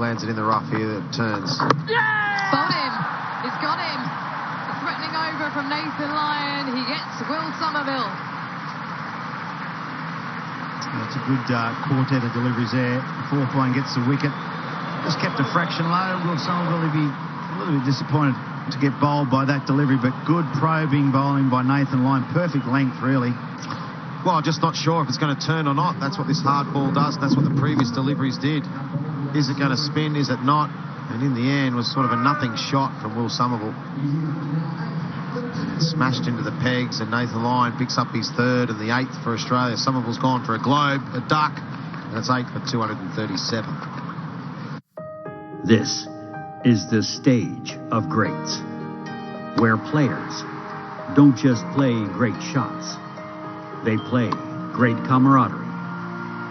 lands it in the rough here that turns. Spot him. He's got him. Threatening over from Nathan Lyon. He gets Will Somerville. That's a good quartet of deliveries there. The fourth one gets the wicket. Just kept a fraction low. Will Somerville will be a little bit disappointed to get bowled by that delivery, but good probing bowling by Nathan Lyon. Perfect length, really. Well, just not sure if it's going to turn or not. That's what this hard ball does. That's what the previous deliveries did. Is it going to spin? Is it not? And in the end was sort of a nothing shot from Will Somerville. Smashed into the pegs, and Nathan Lyon picks up his third and the eighth for Australia. Somerville's gone for a globe, a duck, and it's 8 for 237. This is the stage of greats, where players don't just play great shots, they play great camaraderie.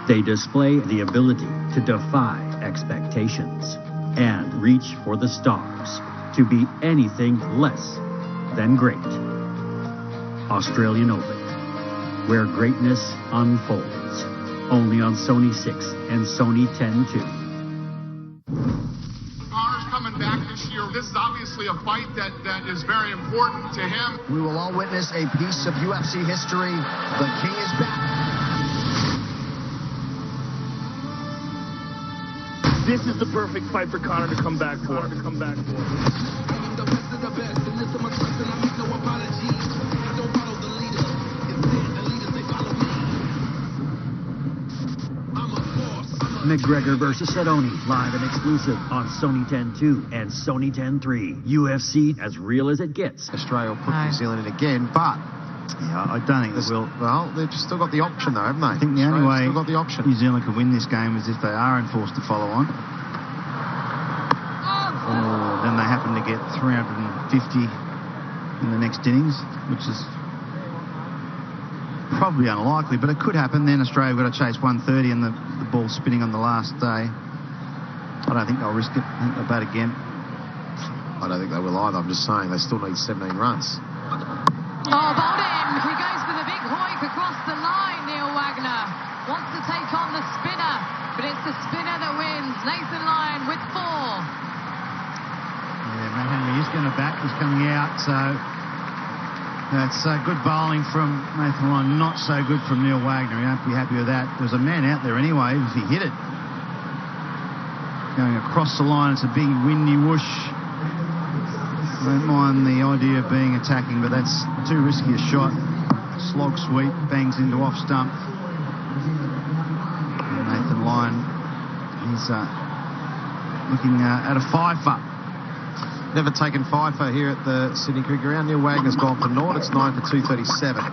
They display the ability to defy expectations and reach for the stars, to be anything less than great. Australian Open, where greatness unfolds, only on Sony 6 and Sony 10-2. Connor's coming back this year. This is obviously a fight that is very important to him. We will all witness a piece of UFC history. The King is back. This is the perfect fight for Connor to come back for. McGregor versus Cerrone, live and exclusive on Sony 10-2 and Sony 10-3. UFC as real as it gets. Australia will put New Zealand in again, but Yeah, I don't think they will. Well, they've still got the option though, haven't they? I think the only way still got the option. New Zealand could win this game is if they are enforced to follow on. Or then they happen to get 350 in the next innings, which is probably unlikely, but it could happen. Then Australia have got to chase 130 and the ball spinning on the last day. I don't think they'll risk it. I think they'll bat again. I don't think they will either. I'm just saying they still need 17 runs. Oh, bowled him. He goes for the big hoik across the line, Neil Wagner. Wants to take on the spinner, but it's the spinner that wins. Nathan Lyon with 4. Yeah, Matt Henry is going to bat. He's coming out, so that's good bowling from Nathan Lyon. Not so good from Neil Wagner. He won't be happy with that. There's a man out there anyway if he hit it. Going across the line, it's a big windy whoosh. I don't mind the idea of being attacking, but that's too risky a shot. Slog sweep, bangs into off stump. And Nathan Lyon, he's looking at a fifer. Never taken fifer here at the Sydney Cricket Ground. Neil Wagner's gone for naught. It's 9 for 237.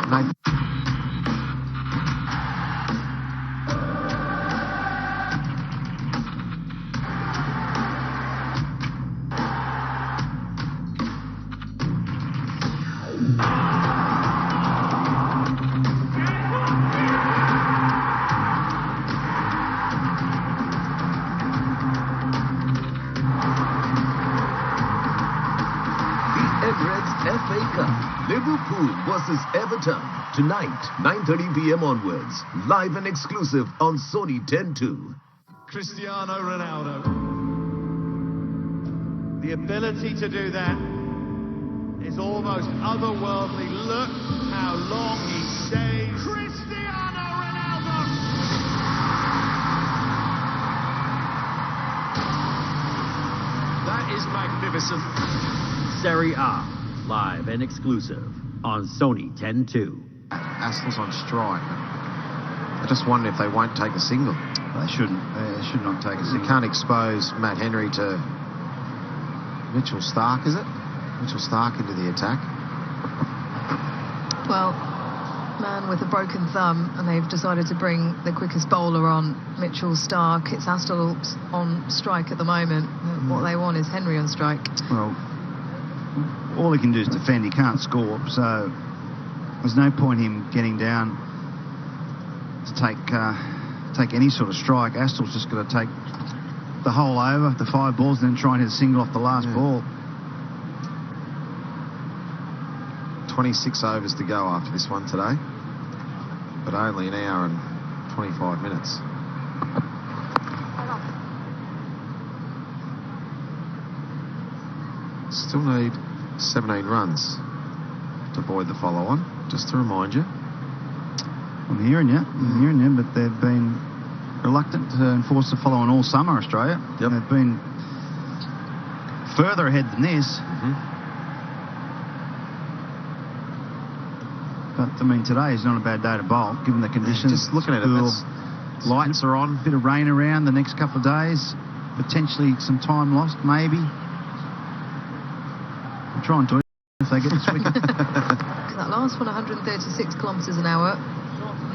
Nathan. FA Cup, Liverpool versus Everton, tonight, 9:30 p.m. onwards, live and exclusive on Sony 10-2. Cristiano Ronaldo. The ability to do that is almost otherworldly. Look how long he stays. Cristiano Ronaldo! That is magnificent. Serie A, live and exclusive on Sony 10-2. Astles on strike. I just wonder if they won't take a single. They shouldn't. They should not take a You single. can't expose Matt Henry to Mitchell Starc, is it? Mitchell Starc into the attack. Well, man with a broken thumb, and they've decided to bring the quickest bowler on, Mitchell Starc. It's Astles on strike at the moment. What they want is Henry on strike. Well, all he can do is defend. He can't score, so there's no point him getting down to take any sort of strike. Astle's just got to take the whole over, the 5 balls, and then try and hit a single off the last ball. 26 overs to go after this one today, but only an hour and 25 minutes. Still need 17 runs to avoid the follow-on, just to remind you. I'm hearing you, but they've been reluctant to enforce the follow-on all summer, Australia. Yep. They've been further ahead than this. But, I mean, today is not a bad day to bowl, given the conditions. Just looking at it, lights are on. A bit of rain around the next couple of days. Potentially some time lost, maybe. We'll try and do it if they get this wicket. That last one, 136 kilometres an hour.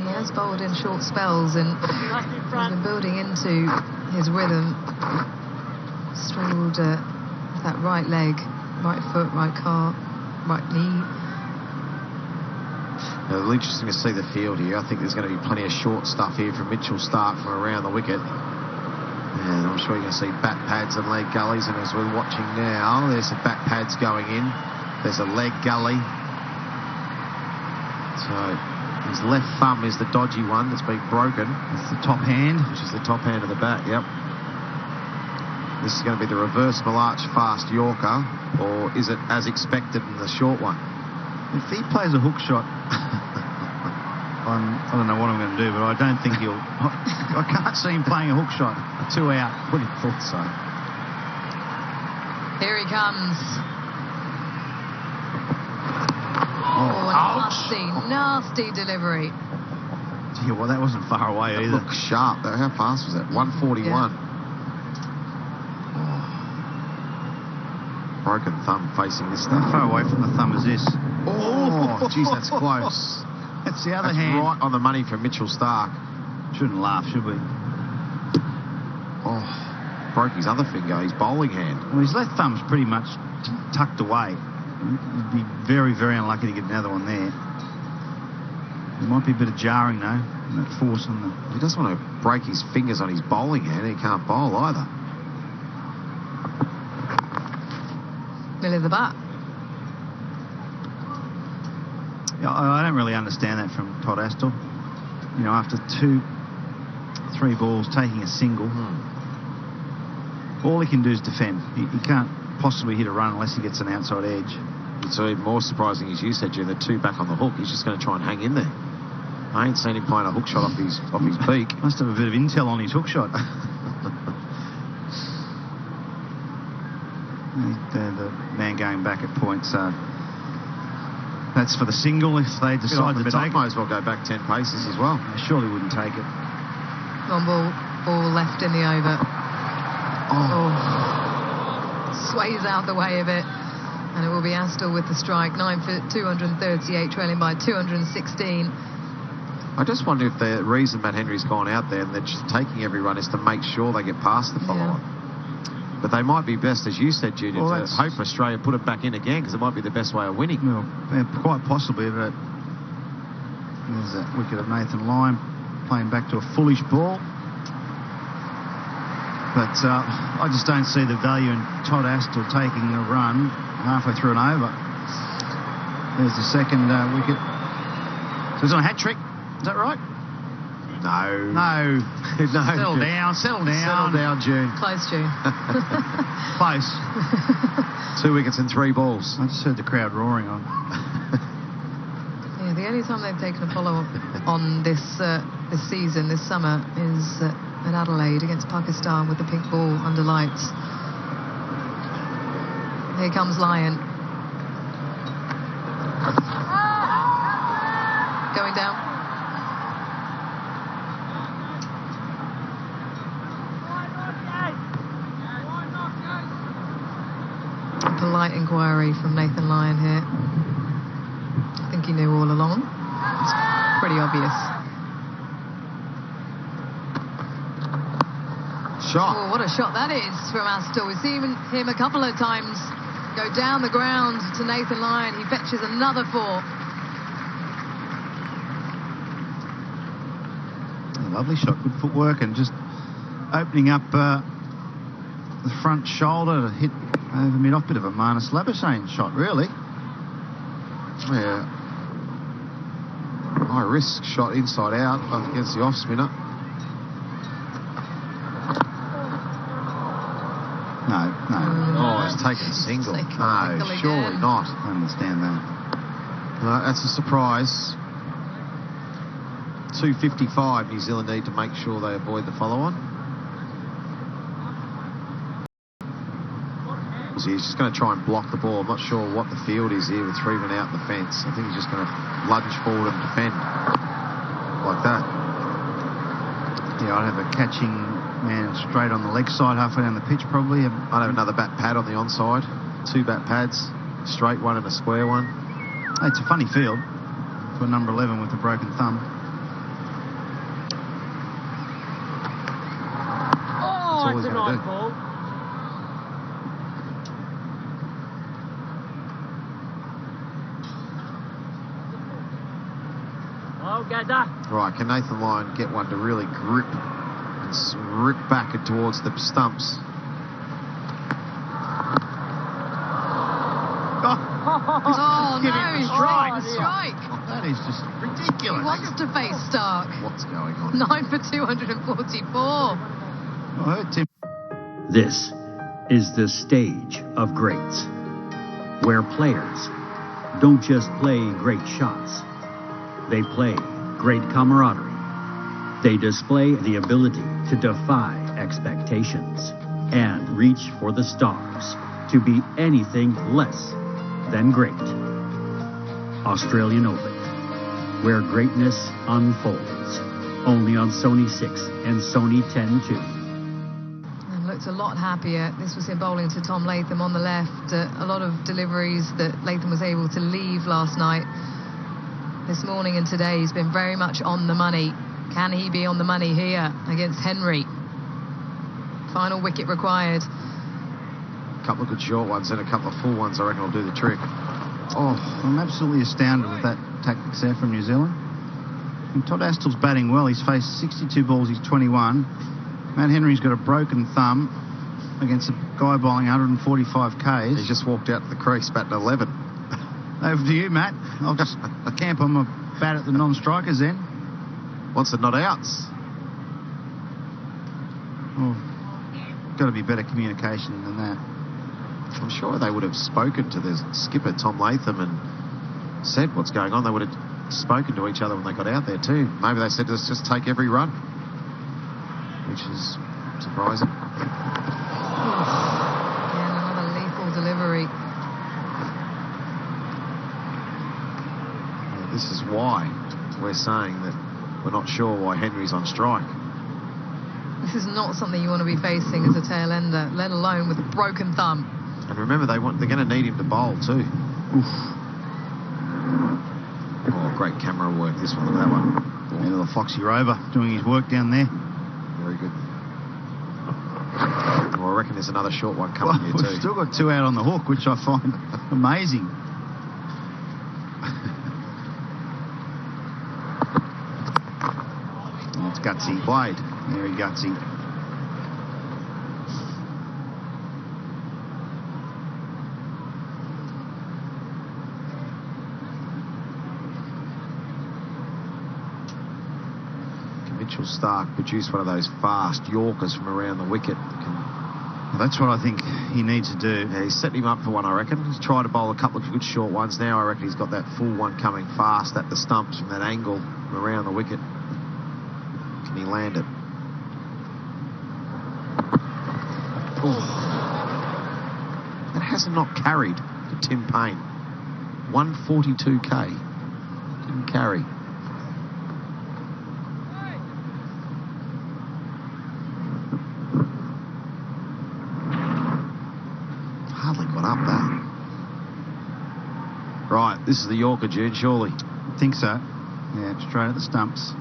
He has bowled in short spells and he's been building into his rhythm. Struggled with that right leg, right foot, right calf, right knee. It'll be interesting to see the field here. I think there's going to be plenty of short stuff here from Mitchell Starc from around the wicket. And I'm sure you're going to see bat pads and leg gullies. And as we're watching now, there's the bat pads going in. There's a leg gully. So his left thumb is the dodgy one that's been broken. It's the top hand. Which is the top hand of the bat, yep. This is going to be the reverse Malarch fast Yorker, or is it as expected in the short one? If he plays a hook shot, I don't know what I'm going to do, but I don't think he'll... I can't see him playing a hook shot. 2 out. Wouldn't have thought so. Here he comes. Nasty delivery. Gee, well, that wasn't far away either. Looked sharp, though. How fast was that? 141. Yeah. Broken thumb facing this stuff. How far away from the thumb is this? Oh, geez, that's close. That's the other That's hand. right on the money from Mitchell Starc. Shouldn't laugh, should we? Oh, broke his other finger, his bowling hand. Well, his left thumb's pretty much tucked away. You'd be very, very unlucky to get another one there. There might be a bit of jarring, though, and that force on the... He doesn't want to break his fingers on his bowling hand. He can't bowl either. Middle of the bat. Yeah, I don't really understand that from Todd Astle. You know, after 3 balls, taking a single, all he can do is defend. He can't possibly hit a run unless he gets an outside edge. It's even more surprising, as you said, Jim, the 2 back on the hook. He's just going to try and hang in there. I ain't seen him playing a hook shot off his beak. Must have a bit of intel on his hook shot. The man going back at point, so that's for the single if they decide to take it. Might as well go back 10 paces as well. They surely wouldn't take it. One ball left in the over. Oh. Sways out the way of it. And it will be Astle with the strike. 9 for 238, trailing by 216. I just wonder if the reason Matt Henry's gone out there and they're just taking every run is to make sure they get past the follow-on. Yeah. But they might be best, as you said, Junior, to hope Australia put it back in again, because it might be the best way of winning. Well, quite possibly, but there's that wicket of Nathan Lyon playing back to a foolish ball. But I just don't see the value in Todd Astle taking a run halfway through an over. There's the second wicket. So he's on a hat trick. Is that right? No. No. Settle down. Settle down, June. Close, June. Close. 2 wickets and 3 balls. I just heard the crowd roaring on. Yeah, the only time they've taken a follow-up on this season, this summer, is at Adelaide against Pakistan with the pink ball under lights. Here comes Lyon. Going down. Polite inquiry from Nathan Lyon here. I think he knew all along. It's pretty obvious. Shot. Oh, what a shot that is from Astle. We've seen him a couple of times go down the ground to Nathan Lyon. He fetches another 4. Lovely shot, good footwork, and just opening up the front shoulder to hit over mid-off. Bit of a Marnus Labuschagne shot, really. Yeah. High risk shot inside out against the off spinner. No. Oh, he's taken a single. Taken a No, single surely again. not. I understand that. No, that's a surprise. 2:55 New Zealand need to make sure they avoid the follow-on. So he's just going to try and block the ball. I'm not sure what the field is here with 3 men out in the fence. I think he's just going to lunge forward and defend like that. Yeah, I'd have a catching man straight on the leg side, halfway down the pitch probably. I'd have another bat pad on the onside. 2 bat pads, a straight one and a square one. It's a funny field for number 11 with a broken thumb. Oh, all it's he's a gonna nice do. ball. Oh, gather. Right, can Nathan Lyon get one to really grip and rip back and towards the stumps? Oh, Give no, him a he's strike. taken a strike. That is just He ridiculous. wants to face Stark. What's going on? 9 for 244. I heard Tim. This is the stage of greats, where players don't just play great shots, they play great camaraderie. They display the ability to defy expectations and reach for the stars to be anything less than great. Australian Open, where greatness unfolds, only on Sony 6 and Sony 10-2. And looked a lot happier. This was him bowling to Tom Latham on the left. A lot of deliveries that Latham was able to leave last night. This morning and today he's been very much on the money. Can he be on the money here against Henry? Final wicket required. A couple of good short ones and a couple of full ones I reckon will do the trick. Oh, I'm absolutely astounded with that tactics there from New Zealand. And Todd Astle's batting well. He's faced 62 balls, he's 21. Matt Henry's got a broken thumb against a guy bowling 145 Ks. He's just walked out to the crease batting 11. Over to you, Matt. I'll just camp on my bat at the non-strikers then. Wants the not outs. Oh, got to be better communication than that. I'm sure they would have spoken to the skipper, Tom Latham, and said what's going on. They would have spoken to each other when they got out there too. Maybe they said, let's just take every run, which is surprising. Again, another lethal delivery. This is why we're saying that we're not sure why Henry's on strike. This is not something you want to be facing as a tail ender, let alone with a broken thumb. And remember, they're going to need him to bowl too. Oof. Oh, great camera work, this one. Look at that one. Yeah, little Foxy Rover doing his work down there. Very good. Well, I reckon there's another short one coming here too. We've still got 2 out on the hook, which I find amazing. It's gutsy. Played. Very gutsy. Mitchell Stark produced one of those fast Yorkers from around the wicket. Well, that's what I think he needs to do. Yeah, he's setting him up for one, I reckon. He's tried to bowl a couple of good short ones. Now I reckon he's got that full one coming fast at the stumps from that angle from around the wicket. Can he land it? Oh. That hasn't not carried to Tim Payne. 142k. Didn't carry. Hardly got up that. Right, this is the Yorker, June, surely. I think so. Yeah, straight at the stumps.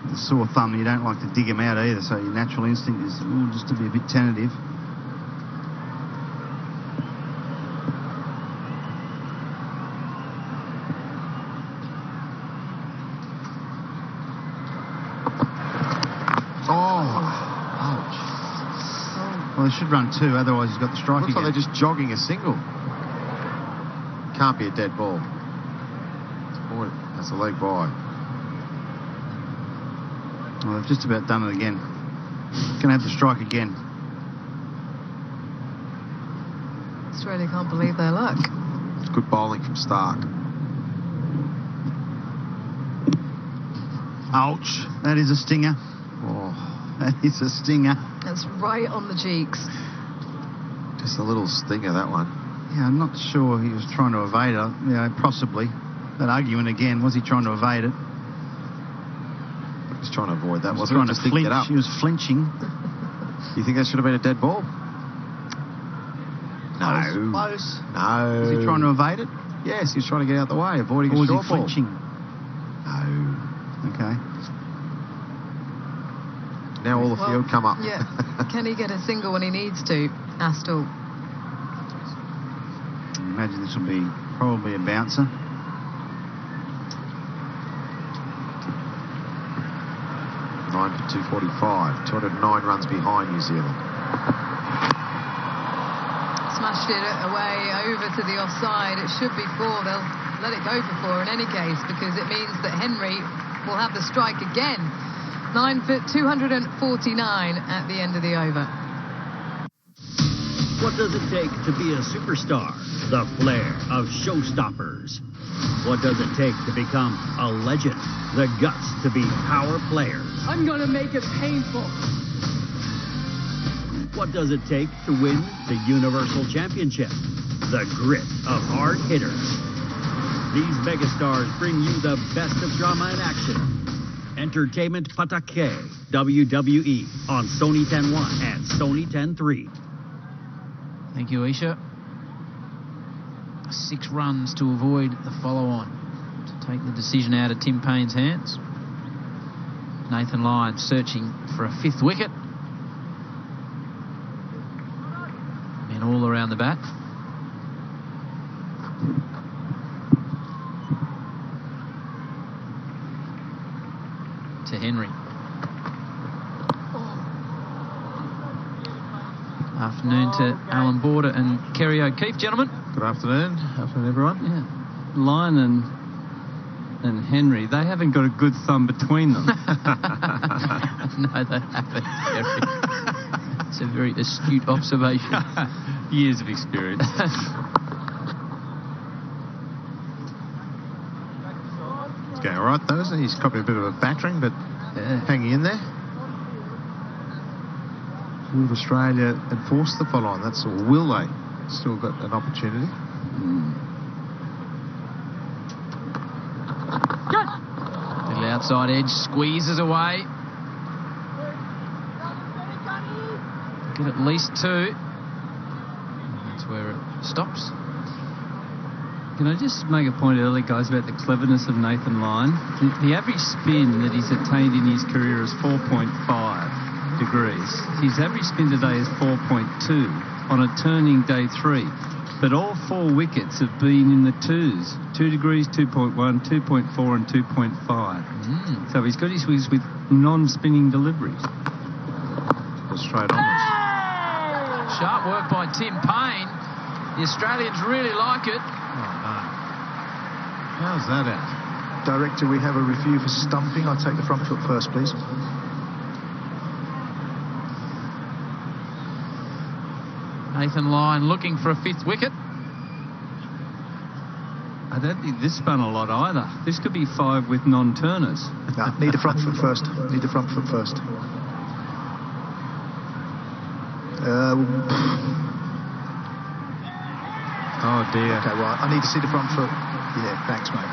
The sore thumb, you don't like to dig him out either, so your natural instinct is just to be a bit tentative. Well, they should run 2, otherwise he's got the strike Looks again. like they're just jogging a single. Can't be a dead ball. Boy, that's a leg by. Well, they've just about done it again. Going to have to strike again. Australia can't believe their luck. It's good bowling from Stark. Ouch. That is a stinger. Oh, That is a stinger. That's right on the cheeks. just a little stinger, that one. Yeah, I'm not sure he was trying to evade it. Yeah, possibly. That argument again, was he trying to evade it? He was trying to avoid that, He was wasn't trying he? to Just flinch. get up. He was flinching. You think that should have been a dead ball? No. Close. No. Was he trying to evade it? Yes, he was trying to get out the way, avoiding Or a was he short ball. flinching? No. Okay. Now all the field come up. Yeah. Can he get a single when he needs to, Astle? I imagine this will be probably a bouncer. Nine for 245. 209 runs behind New Zealand. Smashed it away over to the offside. It should be 4. They'll let it go for 4 in any case, because it means that Henry will have the strike again. 9 for 249 at the end of the over. What does it take to be a superstar? The flair of showstoppers. What does it take to become a legend? The guts to be power players. I'm gonna make it painful. What does it take to win the Universal Championship? The grit of hard hitters. These megastars bring you the best of drama and action. Entertainment Patake, WWE on Sony 10-1 and Sony 10-3. Thank you, Isha. 6 runs to avoid the follow-on, to take the decision out of Tim Payne's hands. Nathan Lyon searching for a 5th wicket. Men all around the bat. To Henry. Afternoon to Alan Border and Kerry O'Keefe, gentlemen. Good afternoon. Afternoon, everyone. Yeah. Lyon and Henry, they haven't got a good thumb between them. No, they haven't, Kerry. It's a very astute observation. Years of experience. It's going all right, though, isn't he? He's copied a bit of a battering, but hanging in there. Will Australia enforce the follow-on? That's all. Will they? Still got an opportunity. Little outside edge, squeezes away. Get at least 2. That's where it stops. Can I just make a point earlier, guys, about the cleverness of Nathan Lyon? The average spin that he's attained in his career is 4.5 degrees. His average spin today is 4.2 on a turning day 3. But all 4 wickets have been in the 2s. 2 degrees, 2.1, 2.4 and 2.5. So he's got his wickets with non-spinning deliveries. Straight on. Sharp work by Tim Payne. The Australians really like it. How's that out? Director, we have a review for stumping. I'll take the front foot first, please. Nathan Lyon looking for a 5th wicket. I don't think this spun a lot either. This could be 5 with non-turners. No, need the front foot first. Need the front foot first. Oh, dear. Okay, right. I need to see the front foot. Yeah, thanks, mate.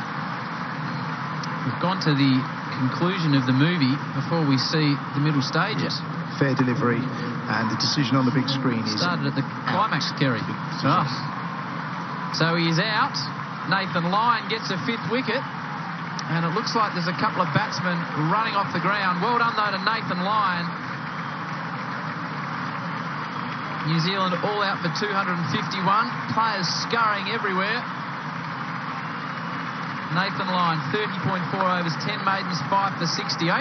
We've gone to the conclusion of the movie before we see the middle stages. Fair delivery, and the decision on the big screen is... Started at the climax, Kerry. So he is out. Nathan Lyon gets a 5th wicket. And it looks like there's a couple of batsmen running off the ground. Well done, though, to Nathan Lyon. New Zealand all out for 251. Players scurrying everywhere. Nathan Lyon, 30.4 overs, 10 maidens, 5 for 68.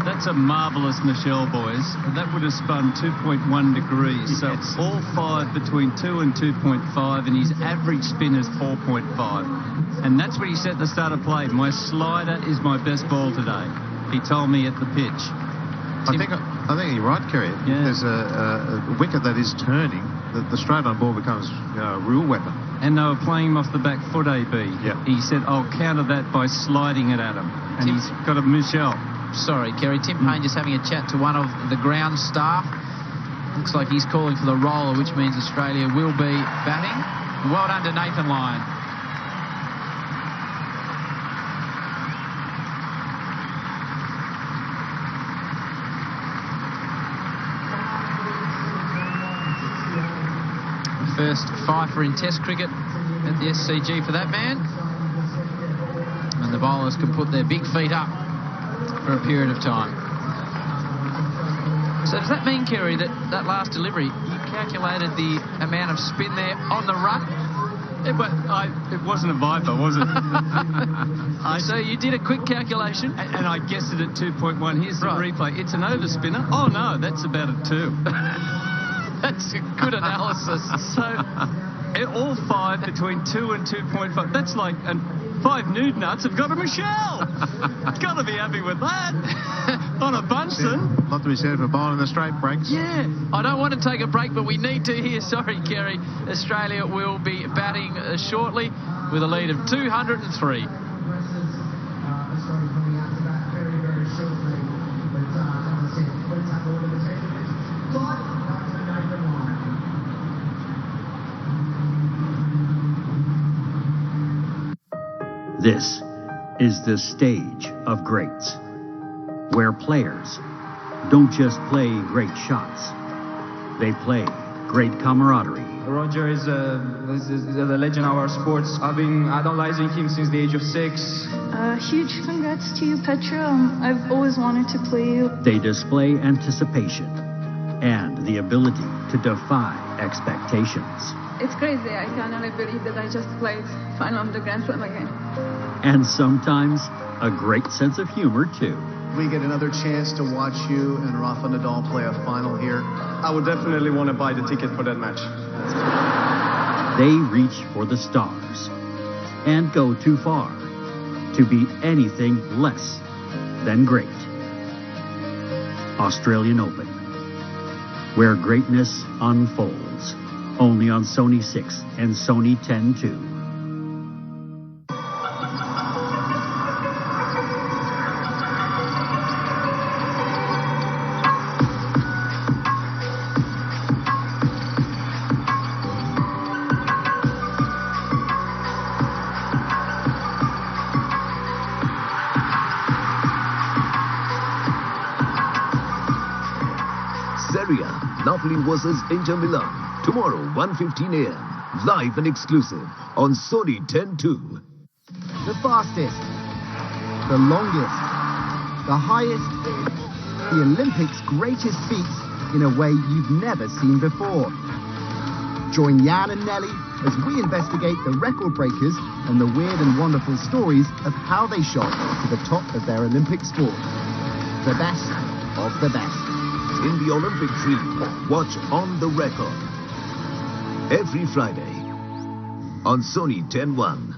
That's a marvellous Michelle, boys. That would have spun 2.1 degrees. So all 5 between 2 and 2.5, and his average spin is 4.5. And that's what he said at the start of play. My slider is my best ball today. He told me at the pitch. I think you're right, Kerry. Yeah. There's a wicket that is turning, the straight-on ball becomes a real weapon. And they were playing him off the back foot, AB. Yeah. He said, I'll counter that by sliding it at him. And he's got a Michelle. Sorry, Kerry. Tim Payne just having a chat to one of the ground staff. Looks like he's calling for the roller, which means Australia will be batting. Well done to Nathan Lyon. First fifer in Test cricket at the SCG for that man. And the bowlers can put their big feet up for a period of time. So does that mean, Kerry, that last delivery, you calculated the amount of spin there on the run? It wasn't a viper, was it? So you did a quick calculation? And I guessed it at 2.1. Here's the replay. It's an overspinner. Oh, no, that's about a 2. That's a good analysis. So, all 5 between 2 and 2.5. That's like 5 nude nuts have got a Michelle. Got to be happy with that. On a Bunsen. A lot to be said for bowling the straight breaks. Yeah. I don't want to take a break, but we need to here. Sorry, Kerry. Australia will be batting shortly with a lead of 203. This is the stage of greats, where players don't just play great shots, they play great camaraderie. Roger is a legend of our sports. I've been idolizing him since the age of 6. Huge congrats to you, Petra. I've always wanted to play you. They display anticipation and the ability to defy expectations. It's crazy. I cannot believe that I just played final of the Grand Slam again. And sometimes a great sense of humor, too. We get another chance to watch you and Rafa Nadal play a final here. I would definitely want to buy the ticket for that match. They reach for the stars and go too far to be anything less than great. Australian Open, where greatness unfolds. Only on Sony 6 and Sony 10-2. Serie A, Napoli versus Inter Milan. Tomorrow, 1:15 a.m. Live and exclusive on Sony 10-2. The fastest, the longest, the highest, the Olympics' greatest feats in a way you've never seen before. Join Jan and Nelly as we investigate the record breakers and the weird and wonderful stories of how they shot to the top of their Olympic sport. The best of the best. In the Olympic dream, watch On the Record. Every Friday on Sony 10-1.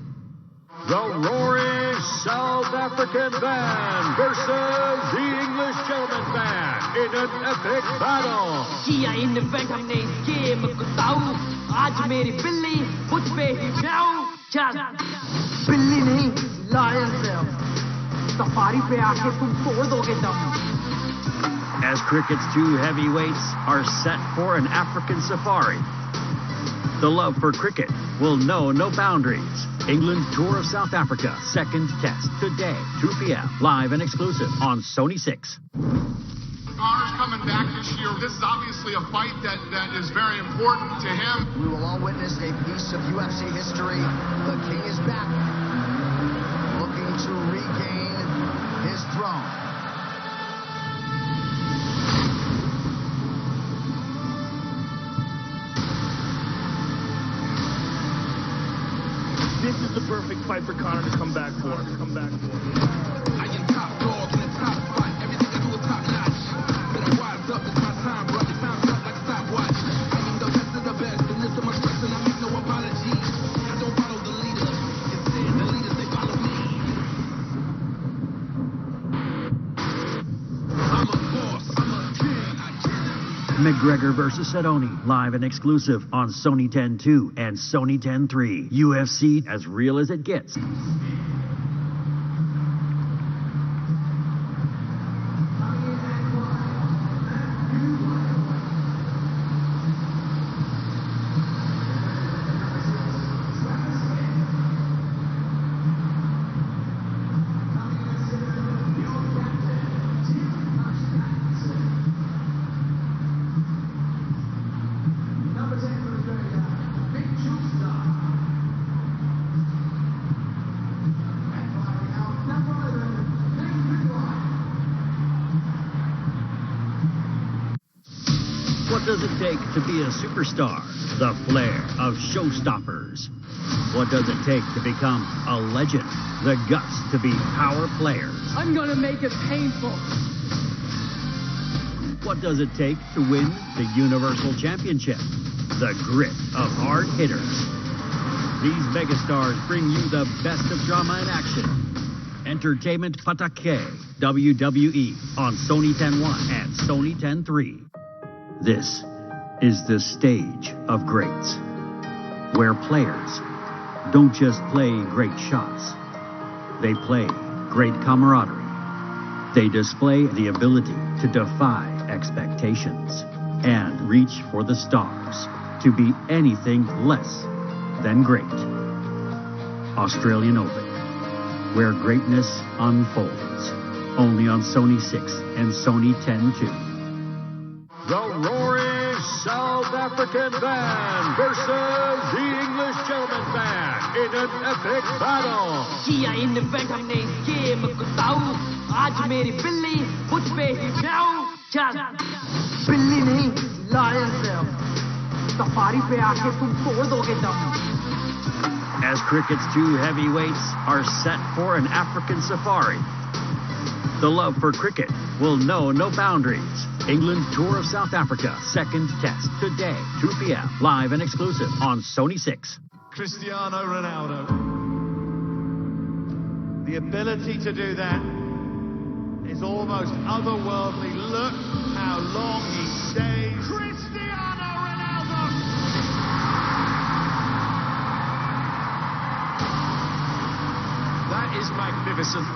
The roaring South African band versus the English Gentleman Band in an epic battle. किया invent हमने इस game को ताऊ आज मेरी बिल्ली मुझ पे ही जाऊं चल बिल्ली नहीं लायन से सफारी पे आके तुम तोड़ दोगे दम. As cricket's two heavyweights are set for an African safari, the love for cricket will know no boundaries. England's tour of South Africa, second test today, 2 p.m. live and exclusive on Sony 6. Connor's coming back this year. This is obviously a fight that is very important to him. We will all witness a piece of UFC history. The King is back, looking to regain his throne. This is the perfect fight for Conor to come back for. I am top dog in the top spot. Everything I do is top notch. But I'm wise up, it's my time, bro. It sounds up like a stopwatch. I am the best of the best, and there's so much stress, and I make no apologies. I don't follow the leader. Instead, the leaders, they follow me. I'm a boss, I'm a king. McGregor versus Cerrone, live and exclusive on Sony 10-2 and Sony 10-3. UFC as real as it gets. What does it take to be a superstar? The flair of showstoppers. What does it take to become a legend? The guts to be power players. I'm gonna make it painful. What does it take to win the Universal Championship? The grit of hard hitters. These megastars bring you the best of drama and action. Entertainment Pataque, WWE on Sony 10-1 and Sony 10-3. This is the stage of greats, where players don't just play great shots. They play great camaraderie. They display the ability to defy expectations and reach for the stars, to be anything less than great. Australian Open, where greatness unfolds, only on Sony 6 and Sony 10-2. The roaring South African band versus the English gentleman band in an epic battle. किया invent हमने इस game को ताऊ आज मेरी बिल्ली मुझ पे ही म्याऊं चल बिल्ली नहीं लायन से हम सफारी पे आके तुम तोड़ दोगे दम. As cricket's two heavyweights are set for an African safari, the love for cricket will know no boundaries. England Tour of South Africa, second test today, 2 p.m. live and exclusive on Sony 6. Cristiano Ronaldo. The ability to do that is almost otherworldly. Look how long he stays. Cristiano Ronaldo! That is magnificent.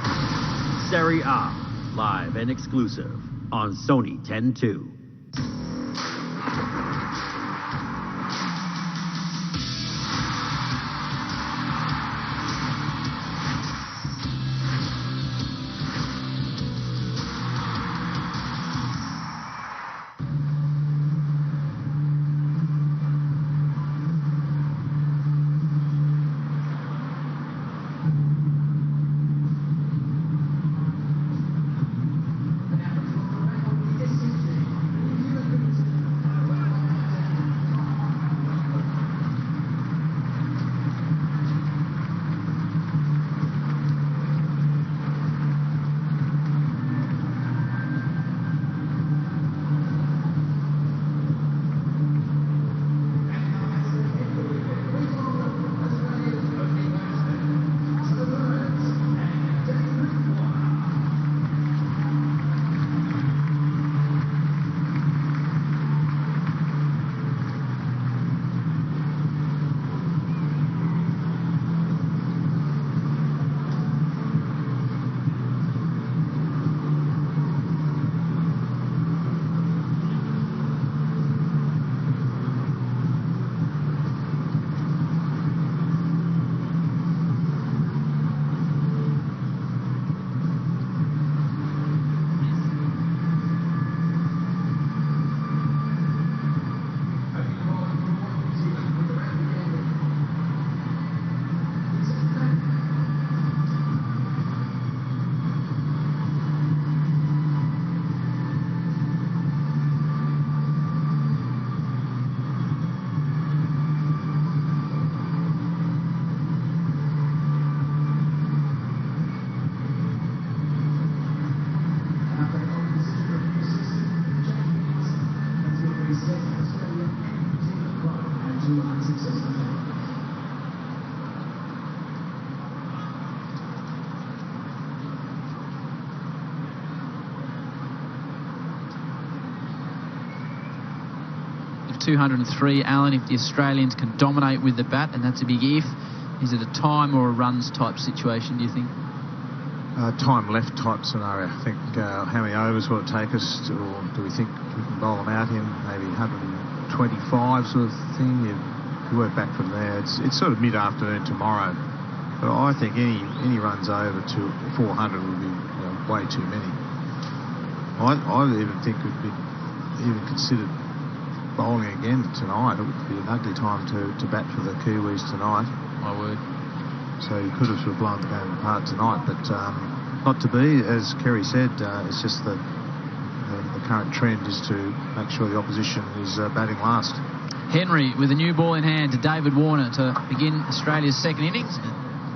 Serie A, live and exclusive on Sony 10-2. of 203. Alan, if the Australians can dominate with the bat, and that's a big if, is it a time or a runs type situation, do you think? Time left type scenario. I think how many overs will it take us, or do we think we can bowl them out in maybe 125 sort of thing? You work back from there. It's sort of mid-afternoon tomorrow, but I think any runs over to 400 would be way too many. I even think we'd be even considered bowling again tonight. It would be an ugly time to bat for the Kiwis tonight. My word. So you could have sort of blown the game apart tonight, but not to be. As Kerry said, it's just the current trend is to make sure the opposition is batting last. Henry with a new ball in hand to David Warner to begin Australia's second innings.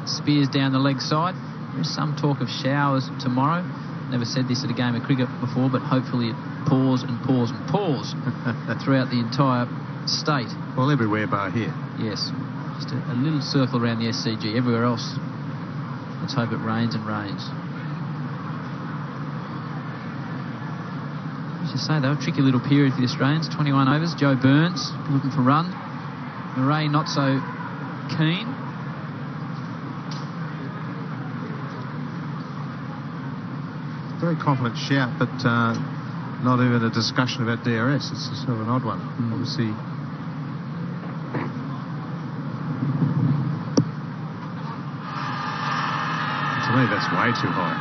Spears down the leg side. There's some talk of showers tomorrow. Never said this at a game of cricket before, but hopefully it pours and pours and pours throughout the entire state. Well, everywhere bar here. Yes. Just a little circle around the SCG. Everywhere else, let's hope it rains and rains. I should say, though, a tricky little period for the Australians. 21 overs. Joe Burns looking for run. Murray not so keen. Very confident shout, but not even a discussion about DRS. It's sort of an odd one. Obviously. To me, that's way too high.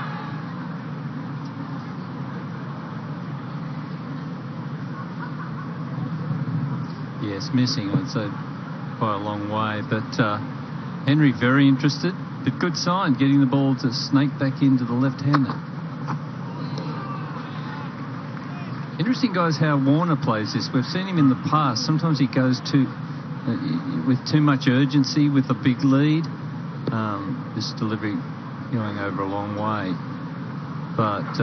Yes, missing, I'd say, by a long way. But Henry very interested, but good sign, getting the ball to snake back into the left-hander. Interesting, guys, how Warner plays this. We've seen him in the past. Sometimes he goes with too much urgency with a big lead. This delivery going over a long way. But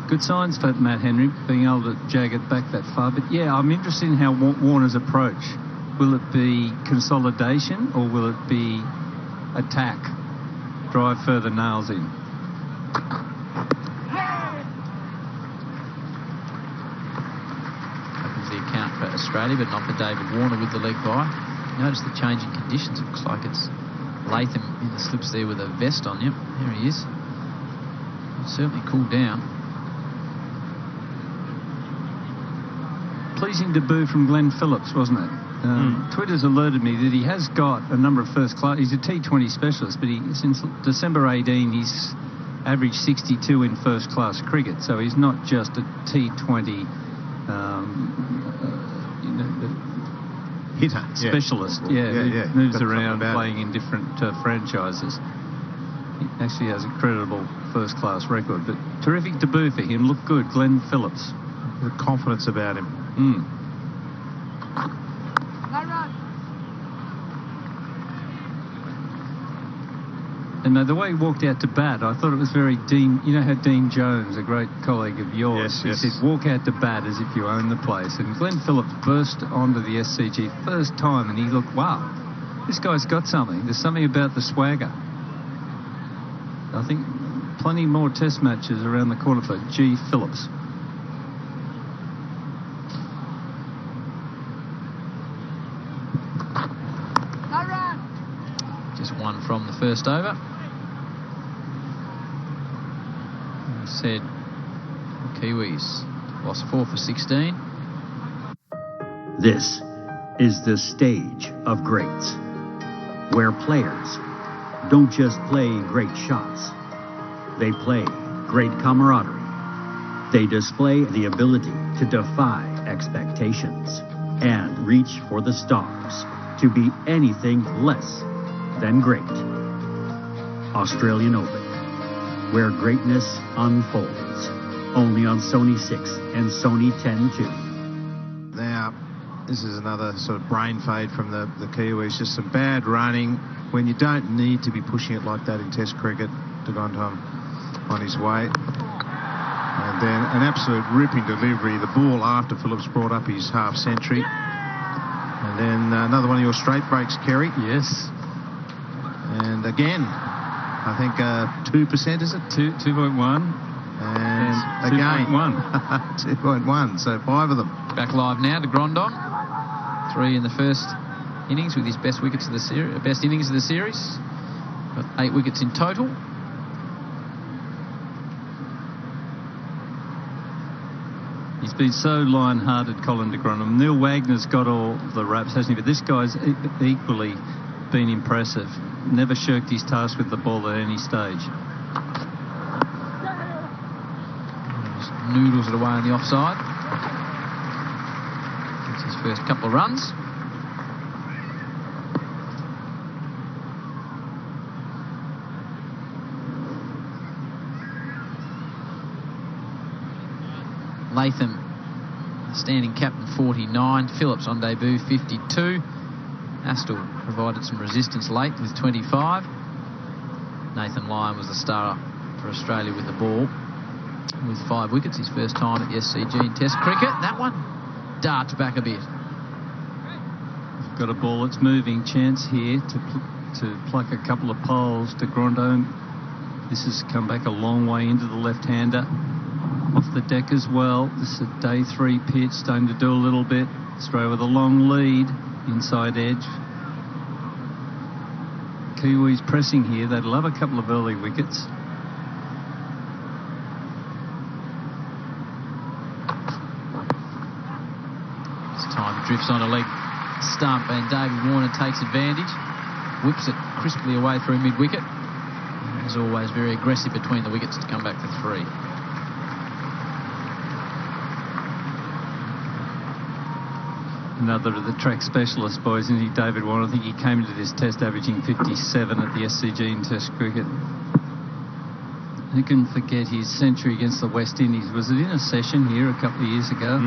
good signs for Matt Henry, being able to jag it back that far. But, yeah, I'm interested in how Warner's approach. Will it be consolidation or will it be attack? Drive further nails in. Opens the account for Australia, but not for David Warner with the leg by. Notice the change in conditions. It looks like it's Latham in the slips there with a vest on. Yep, there he is. Certainly cooled down. Pleasing debut from Glenn Phillips, wasn't it? Twitter's alerted me that he has got a number of first class. He's a T20 specialist, but since December 18, he's averaged 62 in first class cricket. So he's not just a T20 hitter specialist. Yeah, moves around playing in different franchises. He actually has a creditable first-class record, but terrific debut for him. Looked good, Glenn Phillips. The confidence about him. And the way he walked out to bat, I thought it was very Dean. You know how Dean Jones, a great colleague of yours, he said, walk out to bat as if you own the place. And Glenn Phillips burst onto the SCG first time, and he looked, wow, this guy's got something. There's something about the swagger. I think plenty more test matches around the corner for G. Phillips. Just one from the first over. As I said, Kiwis lost 4 for 16. This is the stage of greats, where players don't just play great shots. They play great camaraderie. They display the ability to defy expectations and reach for the stars to be anything less than great. Australian Open, where greatness unfolds. Only on Sony 6 and Sony 10-2. Now, this is another sort of brain fade from the Kiwis. Just some bad running when you don't need to be pushing it like that in Test cricket. Degontom on his way. And then an absolute ripping delivery. The ball after Phillips brought up his half century. And then another one of your straight breaks, Kerry. Yes. And again, I think 2%, is it? 2.1. And again, 2.1. 2.1. So 5 of them. Back live now to Grondon. 3 in the first innings with his best wickets of the series, best innings of the series. Got 8 wickets in total. He's been so lion-hearted, Colin de Grandhomme. Neil Wagner's got all the raps, hasn't he? But this guy's equally been impressive. Never shirked his task with the ball at any stage. Just noodles it away on the offside. Gets his first couple of runs. Latham, standing captain, 49. Phillips on debut, 52. Astle provided some resistance late with 25. Nathan Lyon was the star for Australia with the ball, with 5 wickets. His first time at the SCG in Test cricket. That one darts back a bit. Got a ball that's moving. Chance here to pluck a couple of poles. De Grandhomme. This has come back a long way into the left-hander. Off the deck as well. This is a day 3 pitch, starting to do a little bit. Australia with a long lead, inside edge. Kiwis pressing here. They'd love a couple of early wickets. This time drifts on a leg stump and David Warner takes advantage. Whips it crisply away through mid-wicket. As always, very aggressive between the wickets to come back to 3. Another of the track specialist boys, isn't he, David Warner? I think he came into this test averaging 57 at the SCG in Test cricket. Who can forget his century against the West Indies? Was it in a session here a couple of years ago?